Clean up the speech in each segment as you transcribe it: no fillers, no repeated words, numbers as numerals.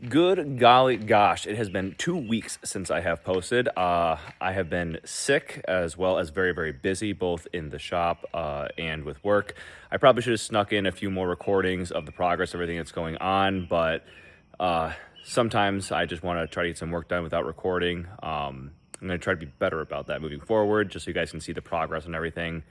Good golly gosh, it has been 2 weeks since I have posted. I have been sick as well as very, very busy, both in the shop and with work. I probably should have snuck in a few more recordings of the progress, everything that's going on, but sometimes I just want to try to get some work done without recording. I'm going to try to be better about that moving forward, just so you guys can see the progress and everything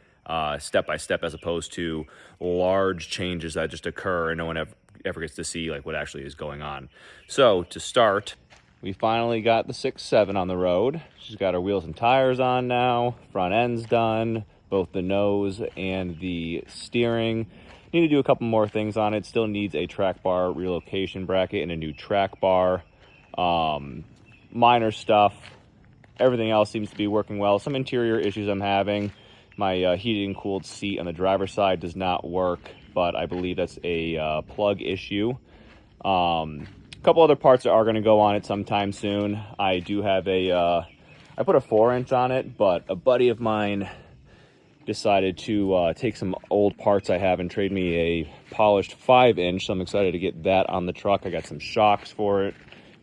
step by step, as opposed to large changes that just occur and no one ever gets to see like what actually is going on. So to start, we finally got the 6.7 on the road. She's got her wheels and tires on now. Front end's done, both the nose and the steering. Need to do a couple more things on it. Still needs a track bar relocation bracket and a new track bar. Minor stuff. Everything else seems to be working well. Some interior issues I'm having. My heated and cooled seat on the driver's side does not work, but I believe that's a plug issue. A couple other parts that are going to go on it sometime soon. I do have I put a 4-inch on it, but a buddy of mine decided to take some old parts I have and trade me a polished 5-inch, so I'm excited to get that on the truck. I got some shocks for it,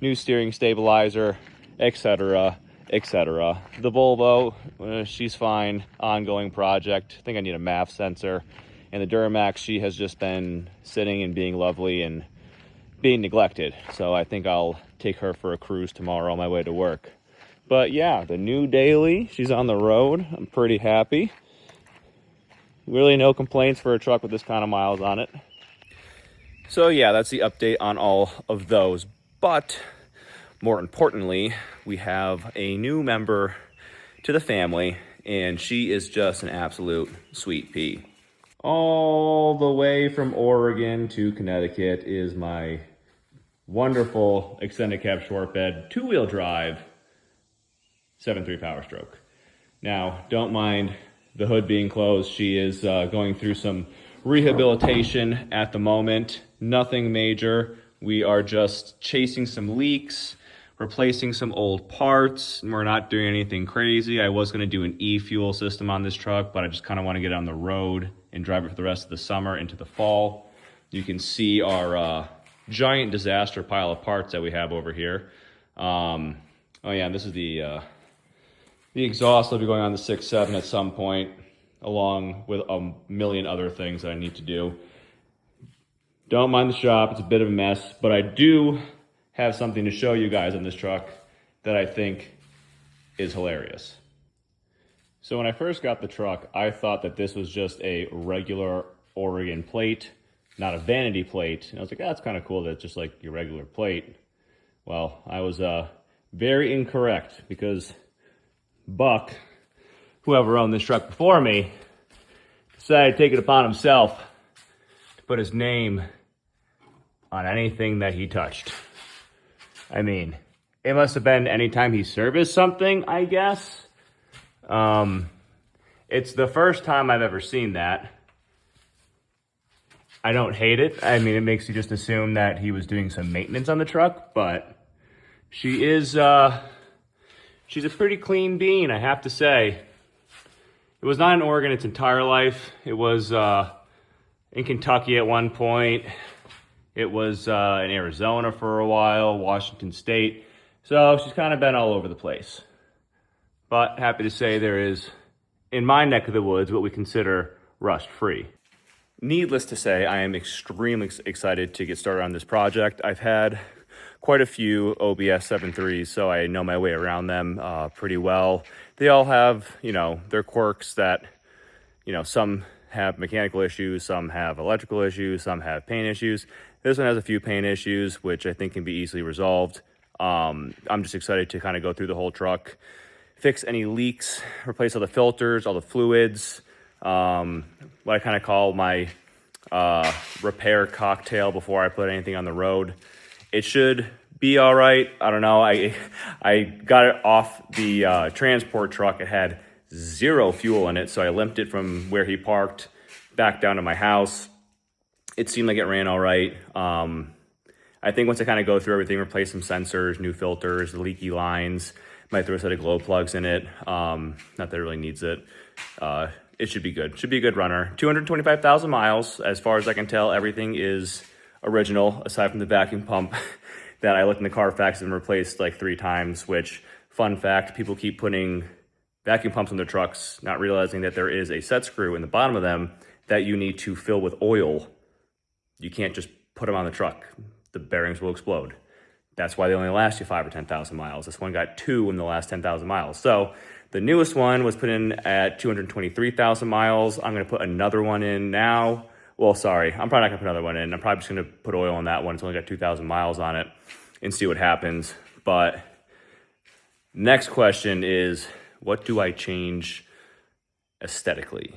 new steering stabilizer, etc. etc. The Volvo, she's fine, ongoing project. I think I need a MAF sensor. And the Duramax, she has just been sitting and being lovely and being neglected. So I think I'll take her for a cruise tomorrow on my way to work. But yeah, the new daily, she's on the road. I'm pretty happy. Really no complaints for a truck with this kind of miles on it. So yeah, that's the update on all of those. But more importantly, we have a new member to the family, and she is just an absolute sweet pea. All the way from Oregon to Connecticut is my wonderful extended cab short bed 2-wheel drive 7.3 Powerstroke. Now, don't mind the hood being closed. She is going through some rehabilitation at the moment. Nothing major. We are just chasing some leaks, replacing some old parts. We're not doing anything crazy. I was going to do an e-fuel system on this truck, but I just kind of want to get it on the road and drive it for the rest of the summer into the fall. You can see our giant disaster pile of parts that we have over here. Oh yeah, and this is the exhaust will be going on the 6.7 at some point, along with a million other things that I need to do. Don't mind the shop, it's a bit of a mess, but I do have something to show you guys on this truck that I think is hilarious. So when I first got the truck, I thought that this was just a regular Oregon plate, not a vanity plate. And I was like, that's kind of cool that it's just like your regular plate. Well, I was very incorrect, because Buck, whoever owned this truck before me, decided to take it upon himself to put his name on anything that he touched. I mean, it must have been anytime he serviced something, I guess. It's the first time I've ever seen that. I don't hate it. I mean, it makes you just assume that he was doing some maintenance on the truck, but she is, she's a pretty clean bean, I have to say. It was not in Oregon its entire life. It was in Kentucky at one point. It was in Arizona for a while, Washington State. So she's kind of been all over the place. But happy to say there is, in my neck of the woods, what we consider rust-free. Needless to say, I am extremely excited to get started on this project. I've had quite a few OBS 7.3s, so I know my way around them pretty well. They all have, their quirks that, some have mechanical issues, some have electrical issues, some have paint issues. This one has a few paint issues, which I think can be easily resolved. I'm just excited to kind of go through the whole truck, fix any leaks, replace all the filters, all the fluids, what I kind of call my repair cocktail before I put anything on the road. It should be all right. I don't know. I got it off the transport truck. It had 0 fuel in it, so I limped it from where he parked back down to my house. It seemed like it ran all right. I think once I kind of go through everything, replace some sensors, new filters, leaky lines, might throw a set of glow plugs in it. Not that it really needs it. It should be good. Should be a good runner. 225,000 miles. As far as I can tell, everything is original, aside from the vacuum pump that I looked in the Carfax and replaced like 3 times, which, fun fact, people keep putting vacuum pumps on their trucks, not realizing that there is a set screw in the bottom of them that you need to fill with oil. You can't just put them on the truck. The bearings will explode. That's why they only last you 5 or 10,000 miles. This one got 2 in the last 10,000 miles. So the newest one was put in at 223,000 miles. I'm gonna put another one in now. Well, sorry, I'm probably not gonna put another one in. I'm probably just gonna put oil on that one. It's only got 2,000 miles on it and see what happens. But next question is, what do I change aesthetically?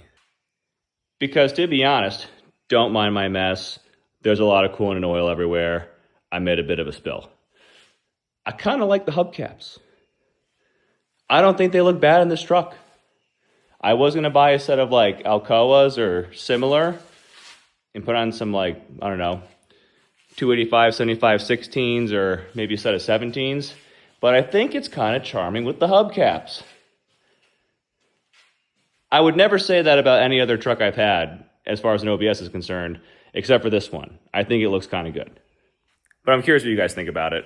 Because to be honest, don't mind my mess. There's a lot of coolant and oil everywhere. I made a bit of a spill. I kind of like the hubcaps. I don't think they look bad in this truck. I was gonna buy a set of like Alcoas or similar and put on some like, I don't know, 285, 75, 16s or maybe a set of 17s. But I think it's kind of charming with the hubcaps. I would never say that about any other truck I've had as far as an OBS is concerned, except for this one. I think it looks kind of good. But I'm curious what you guys think about it.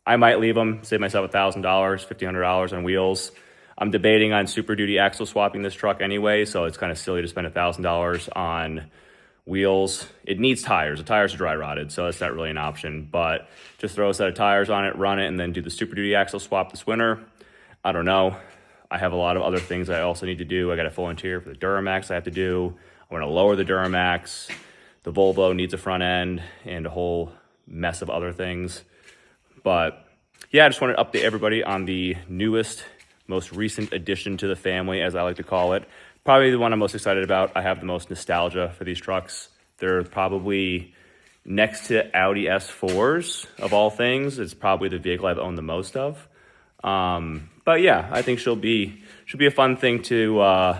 I might leave them, save myself $1,000, $1,500 on wheels. I'm debating on Super Duty axle swapping this truck anyway, so it's kind of silly to spend $1,000 on wheels. It needs tires. The tires are dry rotted, so that's not really an option. But just throw a set of tires on it, run it, and then do the Super Duty axle swap this winter. I don't know. I have a lot of other things I also need to do. I got a full interior for the Duramax I have to do. I want to lower the Duramax. The Volvo needs a front end and a whole mess of other things. But yeah, I just wanted to update everybody on the newest, most recent addition to the family, as I like to call it. Probably the one I'm most excited about. I have the most nostalgia for these trucks. They're probably next to Audi S4s of all things. It's probably the vehicle I've owned the most of. But yeah, I think should be a fun thing to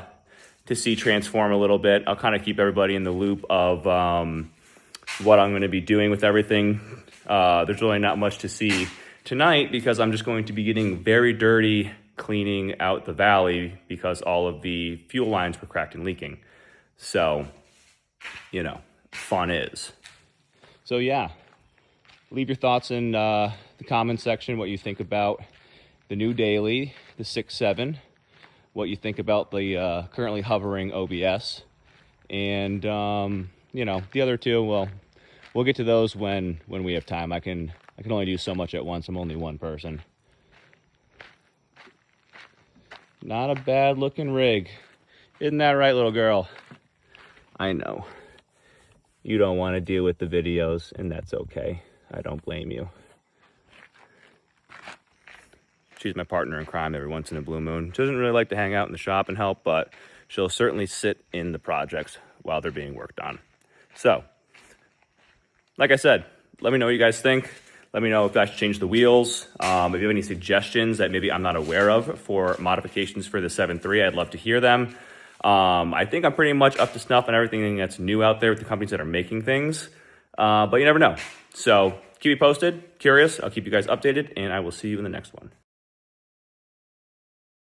see transform a little bit. I'll kind of keep everybody in the loop of what I'm going to be doing with everything. There's really not much to see tonight because I'm just going to be getting very dirty cleaning out the valley because all of the fuel lines were cracked and leaking. So, you know, fun is. So yeah, leave your thoughts in the comments section, what you think about the new daily, the 6.7, what you think about the currently hovering OBS, and you know, the other two, well, we'll get to those when we have time. I can only do so much at once. I'm only one person. Not a bad looking rig. Isn't that right, little girl? I know. You don't want to deal with the videos, and that's okay. I don't blame you. She's my partner in crime every once in a blue moon. She doesn't really like to hang out in the shop and help, but she'll certainly sit in the projects while they're being worked on. So, like I said, let me know what you guys think. Let me know if I should change the wheels. If you have any suggestions that maybe I'm not aware of for modifications for the 7.3, I'd love to hear them. I think I'm pretty much up to snuff on everything that's new out there with the companies that are making things. But you never know. So keep me posted, curious. I'll keep you guys updated, and I will see you in the next one.